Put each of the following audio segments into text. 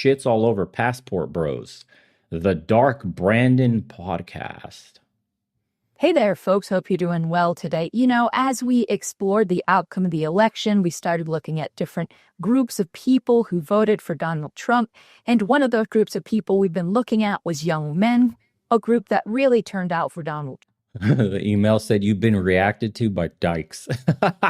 shits all over passport bros. The Dark Brandon podcast. Hey there, folks. Hope you're doing well today. You know, as we explored the outcome of the election, we started looking at different groups of people who voted for Donald Trump. And one of those groups of people we've been looking at was young men, a group that really turned out for Donald The email said you've been reacted to by dykes.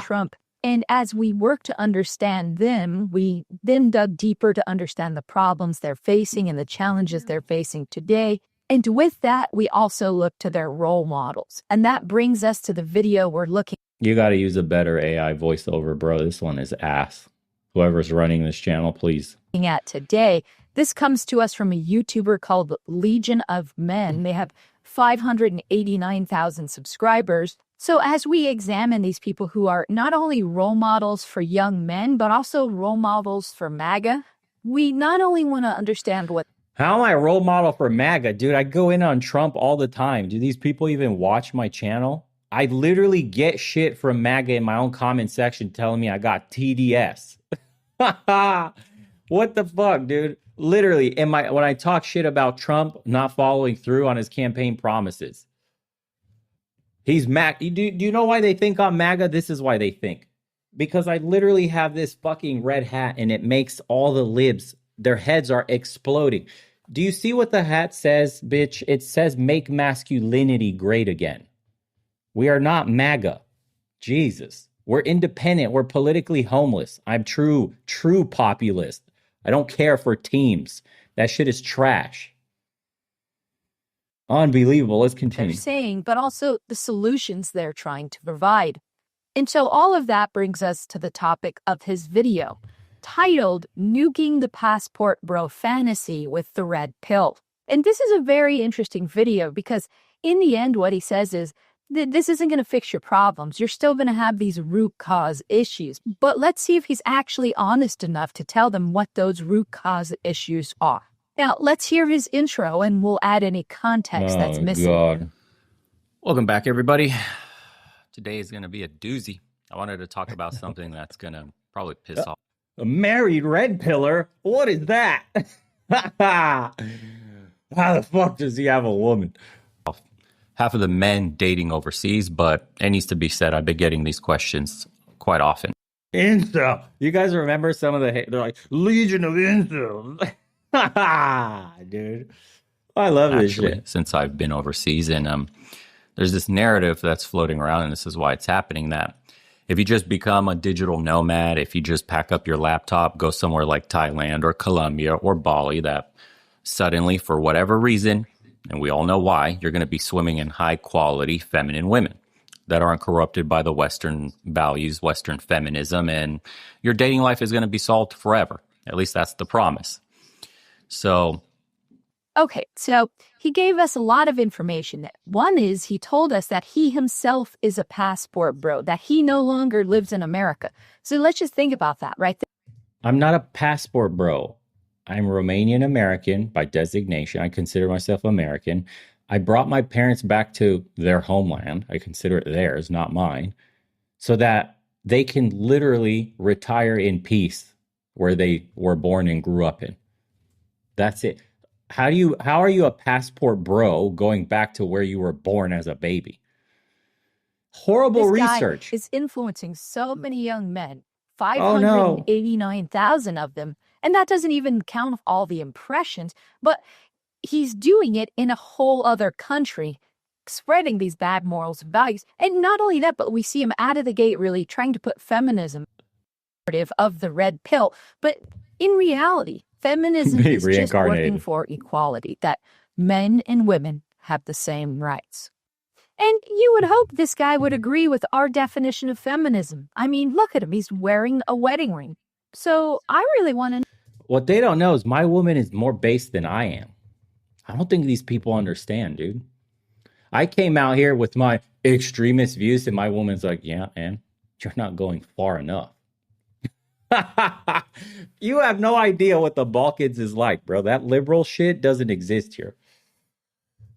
Trump. And as we work to understand them, we then dug deeper to understand the problems they're facing and the challenges they're facing today. And with that, we also look to their role models. And that brings us to the video we're looking You got to use a better AI voiceover, bro. This one is ass. Whoever's running this channel, please. at today. This comes to us from a YouTuber called Legion of Men. They have 589,000 subscribers. So as we examine these people who are not only role models for young men, but also role models for MAGA, we not only want to understand what How am I a role model for MAGA? Dude, I go in on Trump all the time. Do these people even watch my channel? I literally get shit from MAGA in my own comment section telling me I got TDS. What the fuck, dude? Literally, when I talk shit about Trump not following through on his campaign promises. He's MAGA. Do you know why they think I'm MAGA? This is why they think. Because I literally have this fucking red hat and it makes all the libs, their heads are exploding. Do you see what the hat says, bitch? It says make masculinity great again. We are not MAGA. Jesus. We're independent. We're politically homeless. I'm true populist. I don't care for teams. That shit is trash. Unbelievable. Let's continue. they're saying, but also the solutions they're trying to provide. And so all of that brings us to the topic of his video, titled Nuking the Passport Bro Fantasy with the Red Pill. And this is a very interesting video because in the end, what he says is, this isn't going to fix your problems. You're still going to have these root cause issues. But let's see if he's actually honest enough to tell them what those root cause issues are. Now, let's hear his intro and we'll add any context that's missing. God. Welcome back, everybody. Today is going to be a doozy. I wanted to talk about something that's going to probably piss off. A married red pillar? What is that? How the fuck does he have a woman? Half of the men dating overseas, but it needs to be said, I've been getting these questions quite often. Incel. You guys remember some of they're like, Legion of Incels. Dude. I love this shit. Since I've been overseas, and there's this narrative that's floating around, and this is why it's happening, that if you just become a digital nomad, if you just pack up your laptop, go somewhere like Thailand or Colombia or Bali, that suddenly, for whatever reason, and we all know why, you're going to be swimming in high-quality feminine women that aren't corrupted by the Western values, Western feminism, and your dating life is going to be solved forever. At least that's the promise. So... Okay, so he gave us a lot of information. One is he told us that he himself is a passport bro, that he no longer lives in America. So let's just think about that right there. I'm not a passport bro. I'm Romanian American by designation. I consider myself American. I brought my parents back to their homeland. I consider it theirs, not mine, so that they can literally retire in peace where they were born and grew up in. That's it. How are you a passport bro going back to where you were born as a baby? Horrible research. This guy is influencing so many young men, 589,000 of them. And that doesn't even count all the impressions, but he's doing it in a whole other country, spreading these bad morals and values. And not only that, but we see him out of the gate really trying to put feminism of the red pill. But in reality, feminism is just working for equality, that men and women have the same rights. And you would hope this guy would agree with our definition of feminism. I mean, look at him. He's wearing a wedding ring. So I really want to know. What they don't know is my woman is more based than I am. I don't think these people understand, dude. I came out here with my extremist views and my woman's like, yeah, and you're not going far enough. You have no idea what the Balkans is like, bro. That liberal shit doesn't exist here.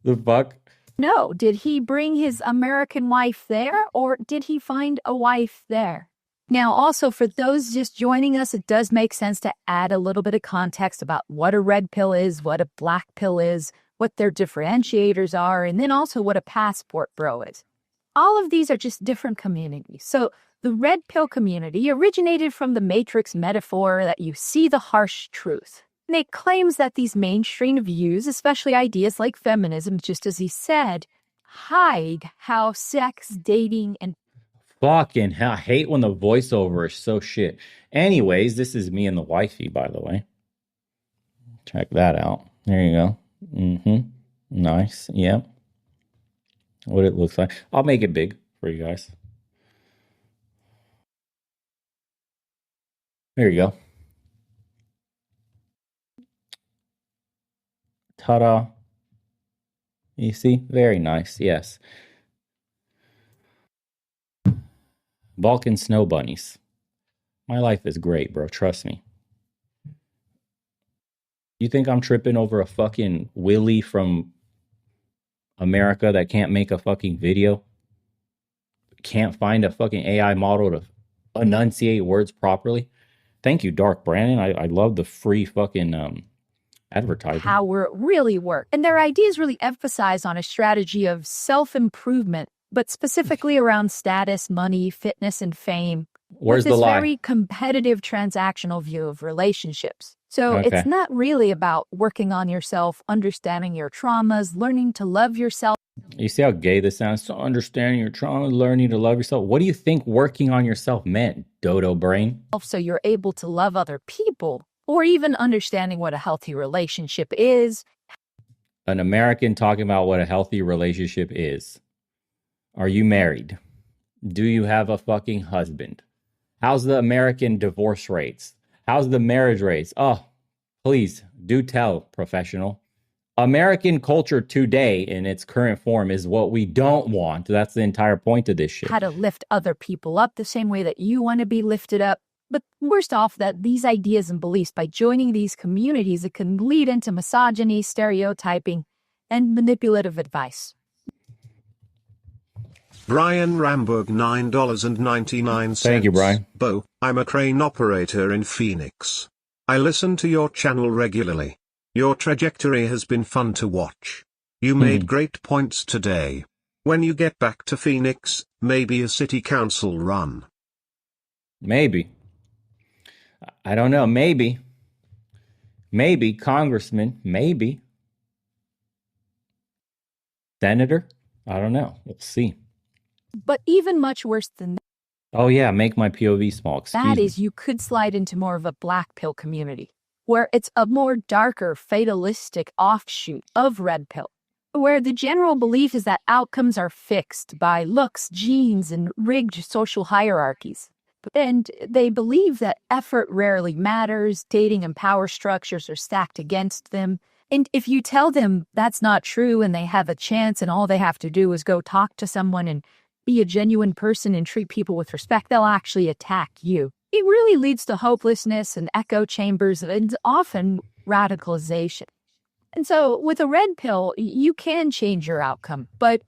The fuck? No, did he bring his American wife there or did he find a wife there? Now, also for those just joining us, it does make sense to add a little bit of context about what a red pill is, what a black pill is, what their differentiators are, and then also what a passport bro is. All of these are just different communities. So the red pill community originated from the Matrix metaphor that you see the harsh truth. And it claims that these mainstream views, especially ideas like feminism, just as he said, hide how sex, dating, and Fucking hell. I hate when the voiceover is so shit. Anyways, this is me and the wifey, by the way. Check that out. There you go. Nice. Yep. What it looks like. I'll make it big for you guys. There you go. Ta-da. You see? Very nice. Yes. Balkan snow bunnies. My life is great, bro. Trust me. You think I'm tripping over a fucking Willie from America that can't make a fucking video? Can't find a fucking AI model to enunciate words properly? Thank you, Dark Brandon. I love the free fucking advertising. how it really work. And their ideas really emphasize on a strategy of self-improvement, but specifically around status, money, fitness, and fame. Where's with the this lie? very competitive transactional view of relationships. So Okay. it's not really about working on yourself, understanding your traumas, learning to love yourself. You see how gay this sounds? So understanding your trauma, learning to love yourself. What do you think working on yourself meant, dodo brain? So you're able to love other people, or even understanding what a healthy relationship is. An American talking about what a healthy relationship is. Are you married? Do you have a fucking husband? How's the American divorce rates? How's the marriage rates? Oh, please do tell, professional. American culture today in its current form is what we don't want. That's the entire point of this shit. How to lift other people up the same way that you want to be lifted up. But worst off, that these ideas and beliefs, by joining these communities, it can lead into misogyny, stereotyping, and manipulative advice. Brian Ramberg, $9.99. Thank you, Brian. Bo, I'm a crane operator in Phoenix. I listen to your channel regularly. Your trajectory has been fun to watch. You made great points today. When you get back to Phoenix, maybe a city council run. Maybe. I don't know. Maybe. Maybe. Congressman. Maybe. Senator? I don't know. We'll see. But even much worse than Oh, yeah. Make my POV small. that Excuse is you could slide into more of a black pill community, where it's a more darker, fatalistic offshoot of red pill, where the general belief is that outcomes are fixed by looks, genes, and rigged social hierarchies. And they believe that effort rarely matters, dating and power structures are stacked against them. And if you tell them that's not true and they have a chance and all they have to do is go talk to someone and be a genuine person and treat people with respect, they'll actually attack you. It really leads to hopelessness and echo chambers and often radicalization. And so with a red pill, you can change your outcome, but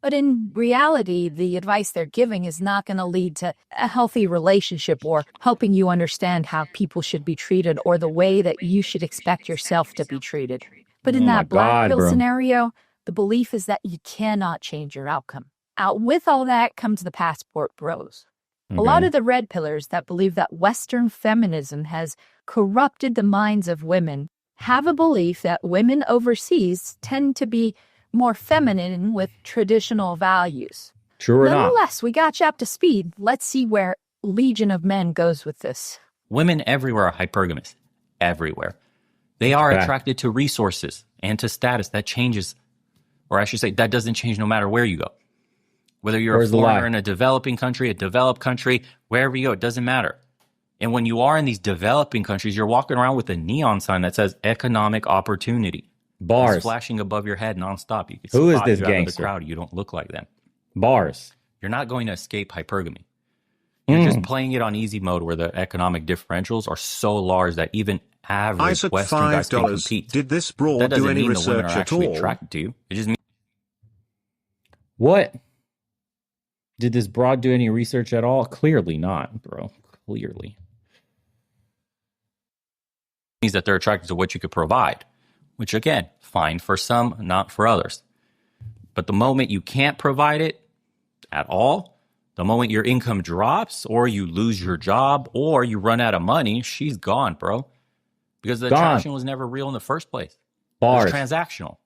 in reality, the advice they're giving is not going to lead to a healthy relationship or helping you understand how people should be treated or the way that you should expect yourself to be treated. But in Oh my that black God, pill bro. scenario, the belief is that you cannot change your outcome. Out with all that comes the passport bros. A lot of the red pillars that believe that Western feminism has corrupted the minds of women have a belief that women overseas tend to be more feminine with traditional values. True or not? Nonetheless, we got you up to speed. Let's see where Legion of Men goes with this. Women everywhere are hypergamous. Everywhere. They are Fact. attracted to resources and to status. That changes, or I should say, that doesn't change no matter where you go. Whether you're Where's a the foreigner lie? in a developing country, a developed country, wherever you go, it doesn't matter. And when you are in these developing countries, you're walking around with a neon sign that says economic opportunity. Bars. It's flashing above your head nonstop. You can Who is spot this you out of gangster? the crowd. You don't look like them. Bars. You're not going to escape hypergamy. You're just playing it on easy mode where the economic differentials are so large that even average Isaac, Western guys can $5. compete. Did this broad That doesn't do any mean the women research are at actually all? attracted to you. It just means What? Did this broad do any research at all? Clearly not, bro. Clearly. Means that they're attracted to what you could provide, which again, fine for some, not for others. But the moment you can't provide it at all, the moment your income drops or you lose your job or you run out of money, she's gone, bro. Because the attraction was never real in the first place. Bars. It was transactional.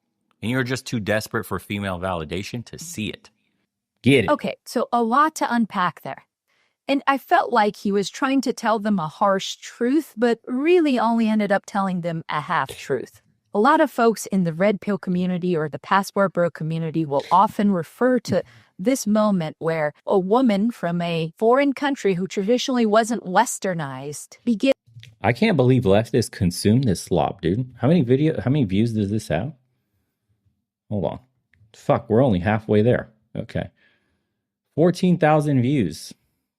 And you're just too desperate for female validation to see it. Get it. Okay, so a lot to unpack there. And I felt like he was trying to tell them a harsh truth, but really only ended up telling them a half truth. A lot of folks in the red pill community or the passport bro community will often refer to this moment where a woman from a foreign country who traditionally wasn't westernized begins. I can't believe leftists consume this slop, dude. How many views does this have? Hold on. Fuck, we're only halfway there. Okay. 14,000 views.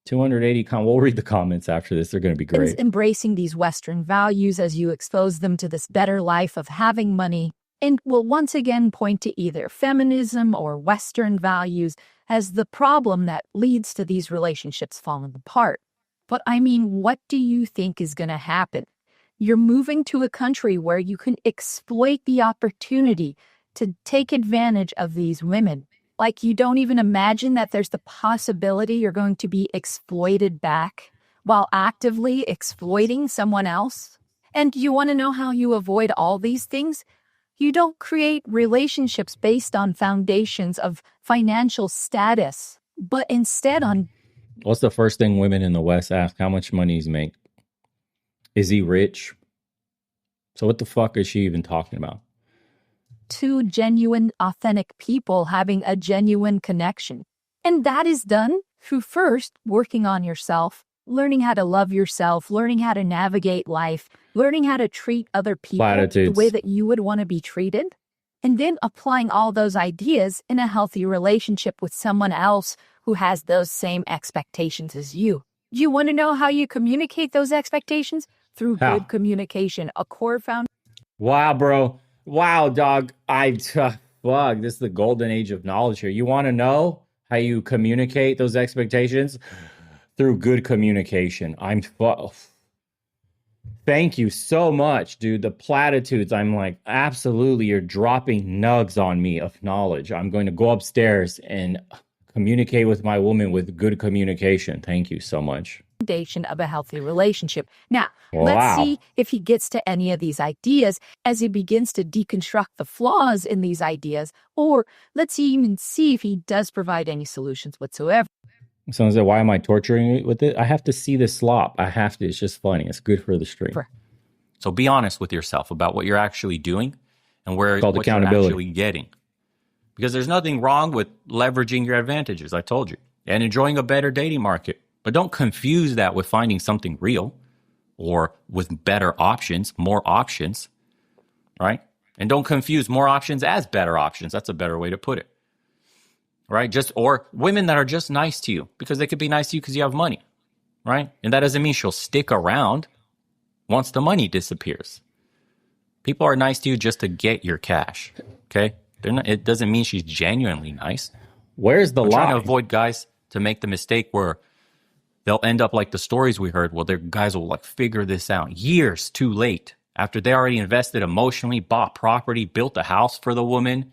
280 we'll read the comments after this. They're going to be great. Embracing these Western values as you expose them to this better life of having money, and will once again point to either feminism or Western values as the problem that leads to these relationships falling apart. But I mean, what do you think is going to happen? You're moving to a country where you can exploit the opportunity to take advantage of these women. Like, you don't even imagine that there's the possibility you're going to be exploited back while actively exploiting someone else. And you want to know how you avoid all these things? You don't create relationships based on foundations of financial status, but instead on... What's the first thing women in the West ask? How much money he's make? Is he rich? So what the fuck is she even talking about? Two genuine, authentic people having a genuine connection. And that is done through first working on yourself, learning how to love yourself, learning how to navigate life, learning how to treat other people the way that you would want to be treated, and then applying all those ideas in a healthy relationship with someone else who has those same expectations as you. You want to know how you communicate those expectations? Through good communication, a core foundation. Wow, bro. Wow, dog. Fuck, this is the golden age of knowledge here. You want to know how you communicate those expectations? Through good communication. Thank you so much, dude. The platitudes, I'm like, absolutely, you're dropping nugs on me of knowledge. I'm going to go upstairs and communicate with my woman with good communication. Thank you so much. Foundation of a healthy relationship. Now, let's see if he gets to any of these ideas as he begins to deconstruct the flaws in these ideas, or let's even see if he does provide any solutions whatsoever. Someone said, why am I torturing you with it? I have to see this slop. I have to. It's just funny. It's good for the stream. So be honest with yourself about what you're actually doing and what you're actually getting. Because there's nothing wrong with leveraging your advantages, I told you, and enjoying a better dating market. But don't confuse that with finding something real or with better options, more options, right? And don't confuse more options as better options. That's a better way to put it, right? Or women that are just nice to you because they could be nice to you because you have money, right? And that doesn't mean she'll stick around once the money disappears. People are nice to you just to get your cash, okay? It doesn't mean she's genuinely nice. Where's the lie? I'm trying to avoid guys to make the mistake where they'll end up like the stories we heard. Well, their guys will like figure this out years too late after they already invested emotionally, bought property, built a house for the woman,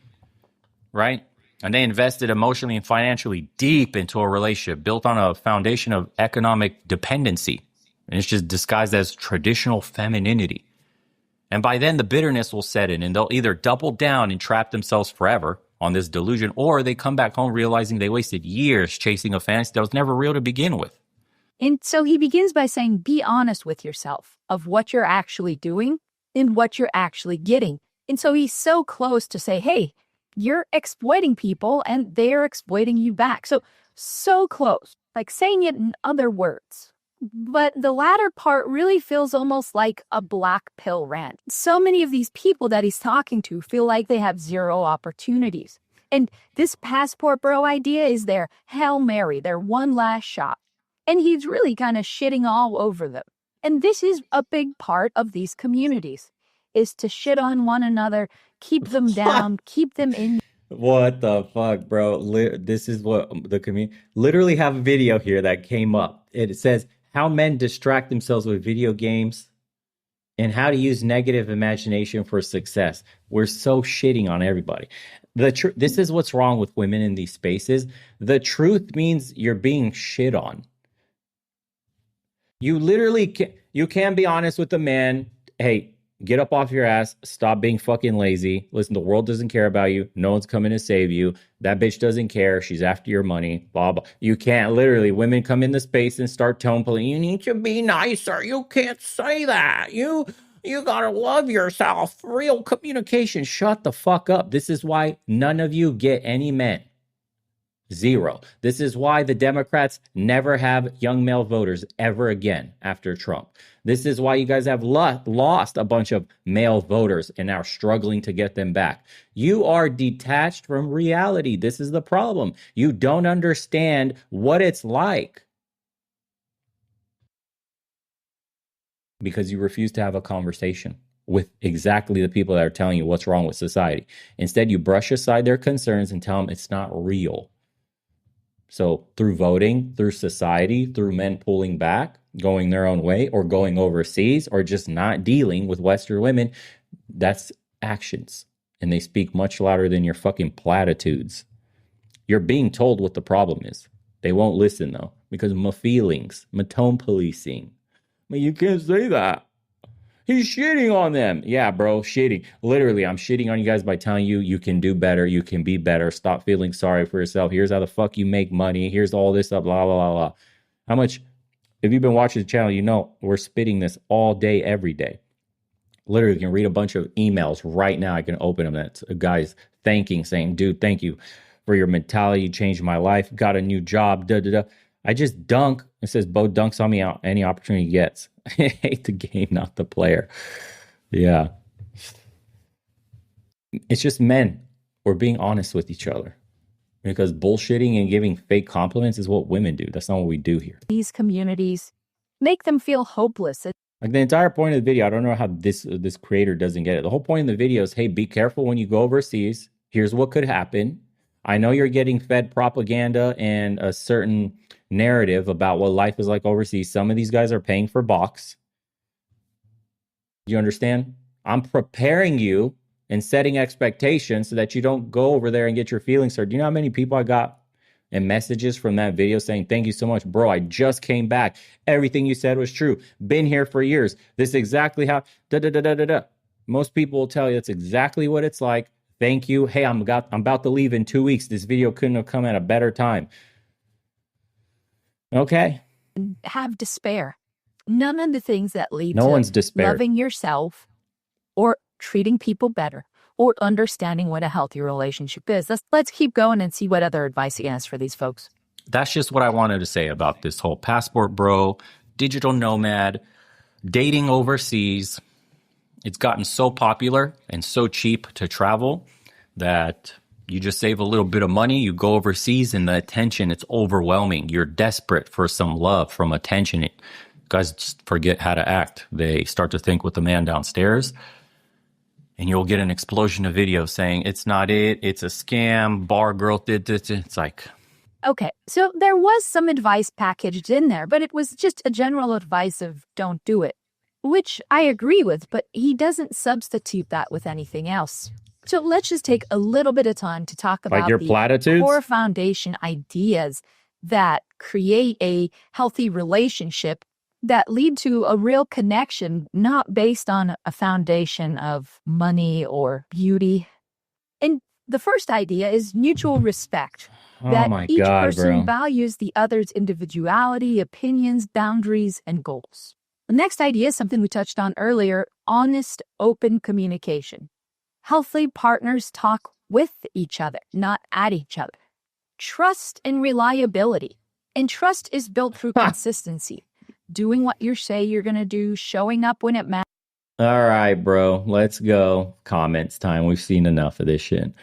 right? And they invested emotionally and financially deep into a relationship built on a foundation of economic dependency. And it's just disguised as traditional femininity. And by then the bitterness will set in and they'll either double down and trap themselves forever on this delusion, or they come back home realizing they wasted years chasing a fantasy that was never real to begin with. And so he begins by saying, be honest with yourself of what you're actually doing and what you're actually getting. And so he's so close to say, hey, you're exploiting people and they're exploiting you back. So close, like saying it in other words. But the latter part really feels almost like a black pill rant. So many of these people that he's talking to feel like they have zero opportunities. And this passport bro idea is their Hail Mary, their one last shot. And he's really kind of shitting all over them. And this is a big part of these communities, is to shit on one another, keep them down, keep them in. What the fuck, bro? This is what the community literally have a video here that came up. It says how men distract themselves with video games and how to use negative imagination for success. We're so shitting on everybody. This is what's wrong with women in these spaces. The truth means you're being shit on. You literally can be honest with the man. Hey, get up off your ass. Stop being fucking lazy. Listen, the world doesn't care about you. No one's coming to save you. That bitch doesn't care. She's after your money. Blah, blah. You can't literally, women come in the space and start tone pulling. You need to be nicer. You can't say that. You gotta love yourself. Real communication. Shut the fuck up. This is why none of you get any men. Zero. This is why the Democrats never have young male voters ever again after Trump. This is why you guys have lost a bunch of male voters and are struggling to get them back. You are detached from reality. This is the problem. You don't understand what it's like because you refuse to have a conversation with exactly the people that are telling you what's wrong with society. Instead, you brush aside their concerns and tell them it's not real. So through voting, through society, through men pulling back, going their own way, or going overseas, or just not dealing with Western women, that's actions. And they speak much louder than your fucking platitudes. You're being told what the problem is. They won't listen though, because my feelings, my tone policing. But you can't say that. He's shitting on them. Yeah, bro, shitting. Literally, I'm shitting on you guys by telling you you can do better. You can be better. Stop feeling sorry for yourself. Here's how the fuck you make money. Here's all this stuff, blah, blah, blah, blah. How much, if you've been watching the channel, you know we're spitting this all day, every day. Literally, you can read a bunch of emails right now. I can open them. That's guys thanking, saying, dude, thank you for your mentality. You changed my life. Got a new job. Da, da, da. I just dunk. It says Bo dunks on me out any opportunity he gets. I hate the game, not the player. Yeah. It's just men. We're being honest with each other. Because bullshitting and giving fake compliments is what women do. That's not what we do here. These communities make them feel hopeless. Like the entire point of the video, I don't know how this creator doesn't get it. The whole point of the video is, hey, be careful when you go overseas. Here's what could happen. I know you're getting fed propaganda and a certain narrative about what life is like overseas. Some of these guys are paying for box. You understand? I'm preparing you and setting expectations so that you don't go over there and get your feelings hurt. Do you know how many people I got and messages from that video saying, thank you so much, bro. I just came back. Everything you said was true. Been here for years. This is exactly how da da da da da da. Most people will tell you that's exactly what it's like. Thank you. Hey, I'm about to leave in 2 weeks. This video couldn't have come at a better time. Okay. Have despair. None of the things that lead No to one's despair. loving yourself or treating people better or understanding what a healthy relationship is. Let's keep going and see what other advice he has for these folks. That's just what I wanted to say about this whole passport bro, digital nomad, dating overseas. It's gotten so popular and so cheap to travel that you just save a little bit of money, you go overseas, and the attention, it's overwhelming. You're desperate for some love from attention. Guys just forget how to act. They start to think with the man downstairs, and you'll get an explosion of videos saying, it's not it, it's a scam, bar girl did this. It's like... Okay, so there was some advice packaged in there, but it was just a general advice of don't do it, which I agree with, but he doesn't substitute that with anything else. So let's just take a little bit of time to talk about like your platitudes? Core foundation ideas that create a healthy relationship that lead to a real connection, not based on a foundation of money or beauty. And the first idea is mutual respect. That each person values the other's individuality, opinions, boundaries, and goals. The next idea is something we touched on earlier, honest, open communication. Healthy partners talk with each other, not at each other. Trust and reliability. And trust is built through consistency. Doing what you say you're going to do, showing up when it matters. All right, bro. Let's go. Comments time. We've seen enough of this shit.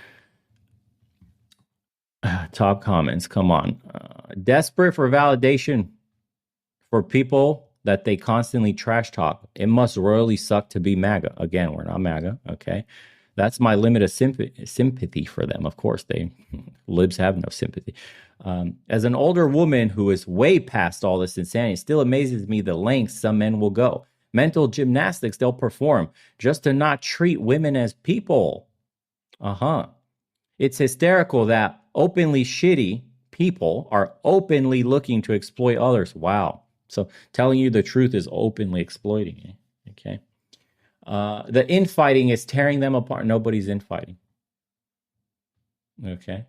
Top comments. Come on. Desperate for validation for people that they constantly trash talk. It must royally suck to be MAGA. Again, we're not MAGA. Okay. That's my limit of sympathy for them. Of course, libs have no sympathy. As an older woman who is way past all this insanity, it still amazes me the lengths some men will go. Mental gymnastics they'll perform just to not treat women as people. It's hysterical that openly shitty people are openly looking to exploit others. Wow. So telling you the truth is openly exploiting you. Okay. The infighting is tearing them apart. Nobody's infighting. Okay.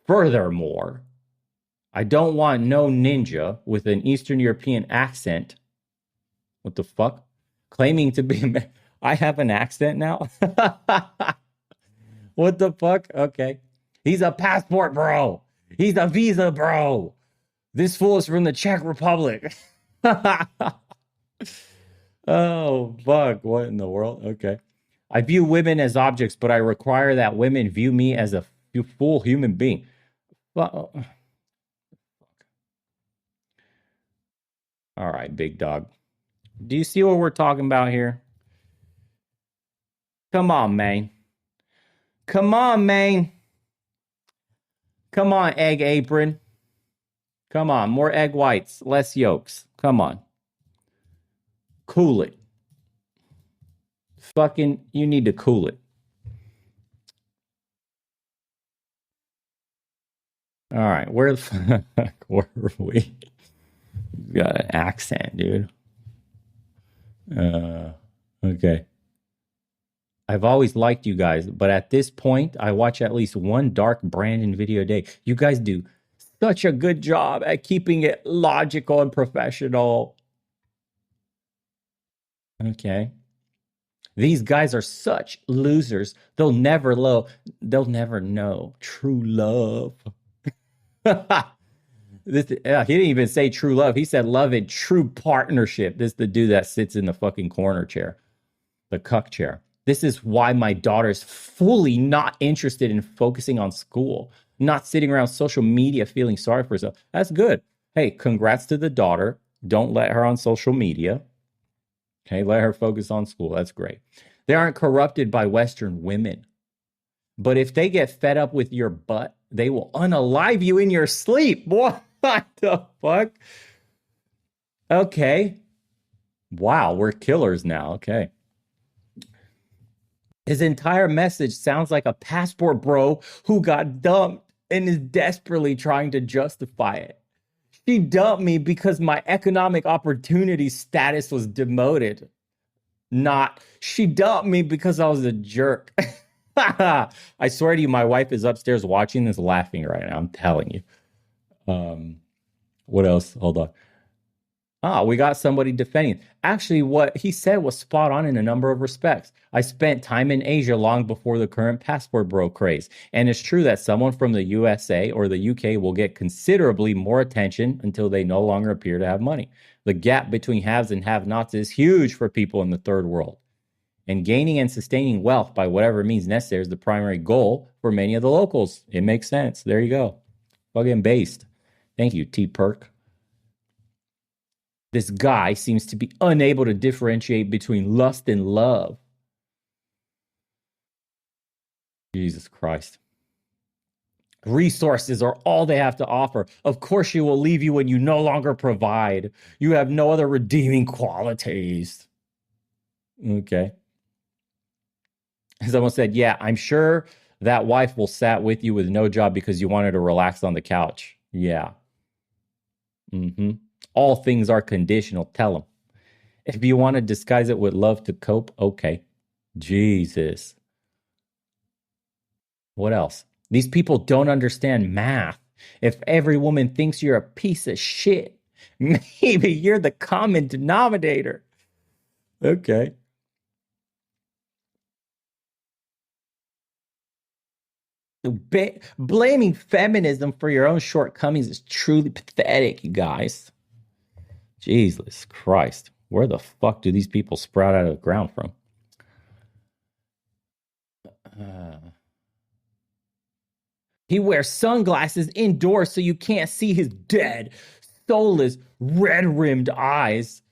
Furthermore, I don't want no ninja with an Eastern European accent. What the fuck? Claiming to be... I have an accent now? What the fuck? Okay. He's a passport bro. He's a visa bro. This fool is from the Czech Republic. Oh, fuck. What in the world? Okay. I view women as objects, but I require that women view me as a full human being. Well, all right, big dog. Do you see what we're talking about here? Come on, man. Come on, man. Come on, egg apron. Come on, more egg whites, less yolks. Come on. Cool it. Fucking, you need to cool it. All right, where the fuck were we? You got an accent, dude. Okay. I've always liked you guys, but at this point, I watch at least one Dark Brandon video a day. You guys do such a good job at keeping it logical and professional. Okay. These guys are such losers. They'll never know true love. He didn't even say true love. He said love and true partnership. This is the dude that sits in the fucking corner chair, the cuck chair. This is why my daughter's fully not interested in focusing on school, not sitting around social media feeling sorry for herself. That's good. Hey, congrats to the daughter. Don't let her on social media. Okay, let her focus on school. That's great. They aren't corrupted by Western women. But if they get fed up with your butt, they will unalive you in your sleep. What the fuck? Okay. Wow, we're killers now. Okay. His entire message sounds like a passport bro who got dumped and is desperately trying to justify it. She dumped me because my economic opportunity status was demoted. Not, she dumped me because I was a jerk. I swear to you, my wife is upstairs watching this laughing right now. I'm telling you. What else? Hold on. We got somebody defending. Actually, what he said was spot on in a number of respects. I spent time in Asia long before the current passport bro craze. And it's true that someone from the USA or the UK will get considerably more attention until they no longer appear to have money. The gap between haves and have-nots is huge for people in the third world. And gaining and sustaining wealth by whatever means necessary is the primary goal for many of the locals. It makes sense. There you go. Fucking based. Thank you, T-Perk. This guy seems to be unable to differentiate between lust and love. Jesus Christ. Resources are all they have to offer. Of course, she will leave you when you no longer provide. You have no other redeeming qualities. Okay. Someone said, yeah, I'm sure that wife will sat with you with no job because you wanted to relax on the couch. Yeah. Mm-hmm. All things are conditional. Tell them. If you want to disguise it with love to cope, okay. Jesus. What else? These people don't understand math. If every woman thinks you're a piece of shit, maybe you're the common denominator. Okay. Blaming feminism for your own shortcomings is truly pathetic, you guys. Jesus Christ. Where the fuck do these people sprout out of the ground from? He wears sunglasses indoors so you can't see his dead, soulless, red-rimmed eyes.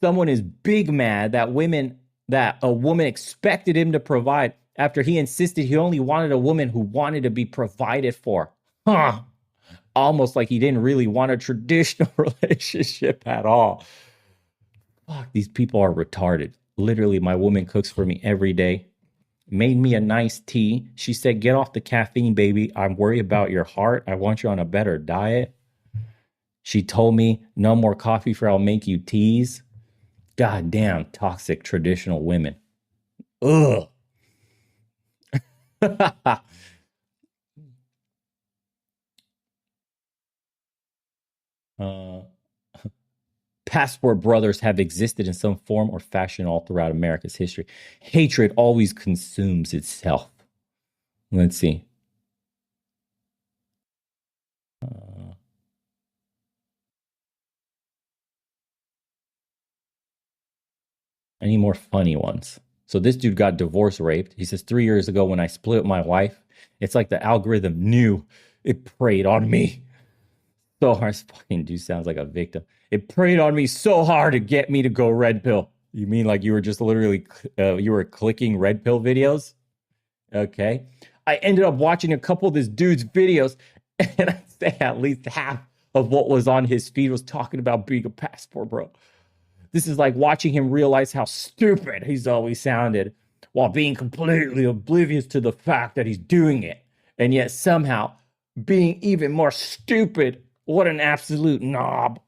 Someone is big mad that women that a woman expected him to provide after he insisted he only wanted a woman who wanted to be provided for. Huh. Almost like he didn't really want a traditional relationship at all. Fuck, these people are retarded. Literally, my woman cooks for me every day. Made me a nice tea. She said, get off the caffeine, baby. I'm worried about your heart. I want you on a better diet. She told me, no more coffee for I'll make you teas. God damn, toxic traditional women. Ugh. Passport brothers have existed in some form or fashion all throughout America's history. Hatred always consumes itself. Let's see. Any more funny ones? So this dude got divorce raped. He says 3 years ago when I split with my wife, it's like the algorithm knew it preyed on me. So hard. Fucking dude sounds like a victim. It preyed on me so hard to get me to go red pill. You mean like you were just literally, you were clicking red pill videos? Okay. I ended up watching a couple of this dude's videos, and I'd say at least half of what was on his feed was talking about being a passport bro. This is like watching him realize how stupid he's always sounded while being completely oblivious to the fact that he's doing it. And yet somehow being even more stupid. What an absolute knob.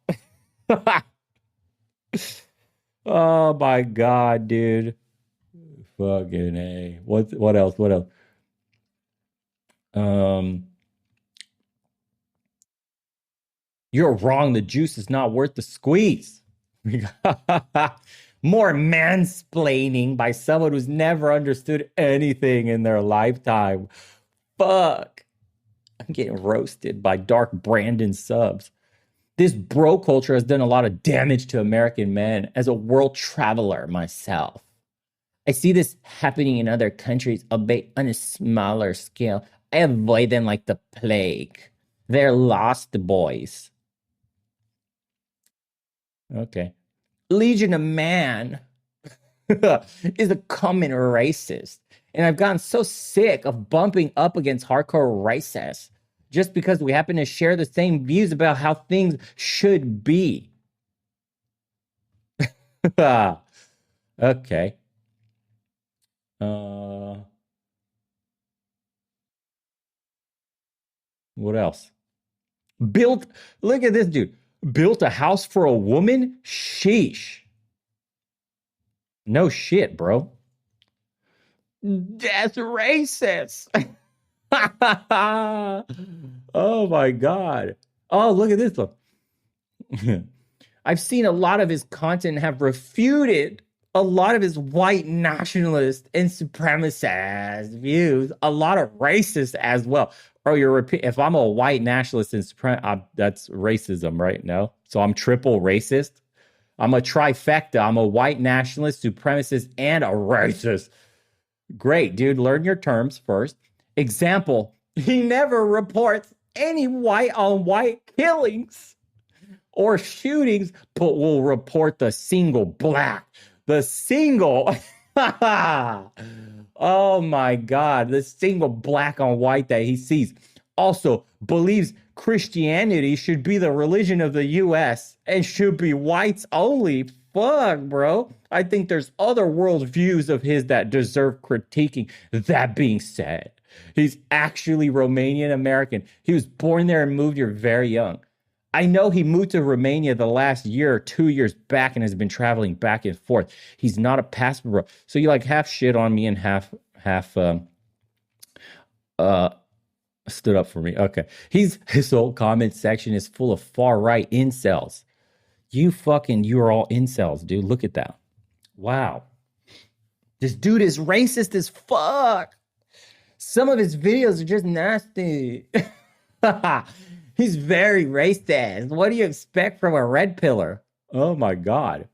Oh my God, dude. Fucking A. What else? What else? You're wrong. The juice is not worth the squeeze. More mansplaining by someone who's never understood anything in their lifetime. Fuck. I'm getting roasted by Dark Brandon subs. This bro culture has done a lot of damage to American men as a world traveler myself. I see this happening in other countries, albeit on a smaller scale. I avoid them like the plague. They're lost boys. Okay. Legion of Man is a common racist. And I've gotten so sick of bumping up against hardcore racists just because we happen to share the same views about how things should be. Okay. What else? Look at this dude. Built a house for a woman? Sheesh. No shit, bro. That's racist. Oh my God. Oh, look at this one. I've seen a lot of his content have refuted a lot of his white nationalist and supremacist views, a lot of racist as well. Oh, if I'm a white nationalist and that's racism, right? No. So I'm triple racist. I'm a trifecta. I'm a white nationalist, supremacist, and a racist. Great, dude. Learn your terms first. Example, he never reports any white on white killings or shootings, but will report the single black. The single. Oh my God. The single black on white that he sees. Also believes Christianity should be the religion of the US and should be whites only. Fuck, bro. I think there's other worldviews of his that deserve critiquing. That being said, he's actually Romanian American. He was born there and moved here very young. I know he moved to Romania the last year or 2 years back and has been traveling back and forth. He's not a passport bro. So you like half shit on me and half stood up for me. Okay. His whole comment section is full of far right incels. You are all incels, dude. Look at that. Wow. This dude is racist as fuck. Some of his videos are just nasty. He's very racist. What do you expect from a red pillar? Oh my God.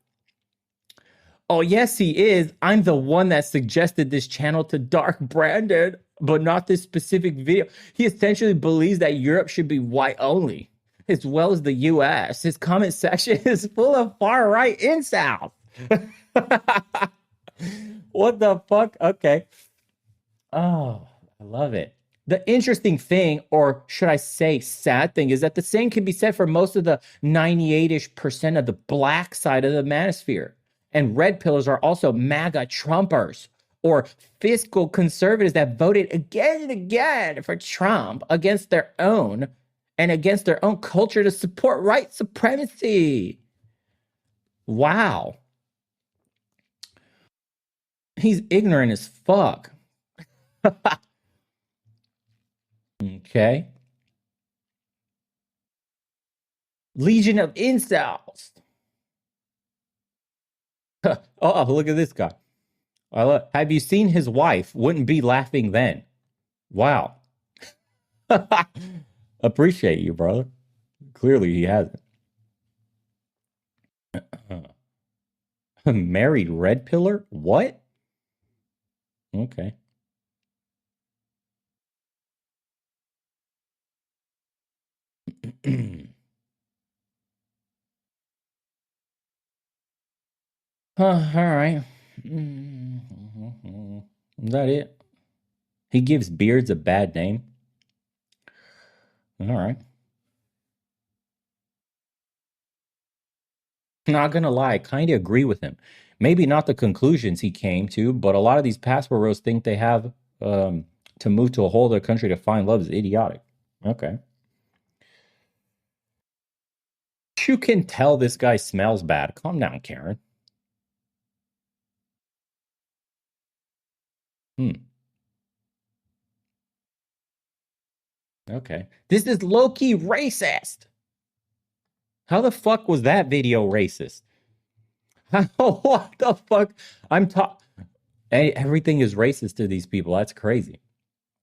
Oh, yes, he is. I'm the one that suggested this channel to Dark Brandon, but not this specific video. He essentially believes that Europe should be white only, as well as the US. His comment section is full of far right incels. What the fuck? Okay. Oh, I love it. The interesting thing, or should I say sad thing, is that the same can be said for most of the 98-ish% of the black side of the manosphere. And red pillars are also MAGA Trumpers or fiscal conservatives that voted again and again for Trump against their own and against their own culture to support white supremacy. Wow. He's ignorant as fuck. Okay. Legion of incels. Oh, look at this guy. Have you seen his wife? Wouldn't be laughing then. Wow. Appreciate you, brother. Clearly he hasn't. Married red pillar? What? Okay. All right. Is that it? He gives beards a bad name. All right. Not gonna lie, I kind of agree with him. Maybe not the conclusions he came to, but a lot of these passport bros think they have to move to a whole other country to find love is idiotic. Okay. You can tell this guy smells bad. Calm down, Karen. Okay. This is low-key racist. How the fuck was that video racist? What the fuck? Everything is racist to these people. That's crazy.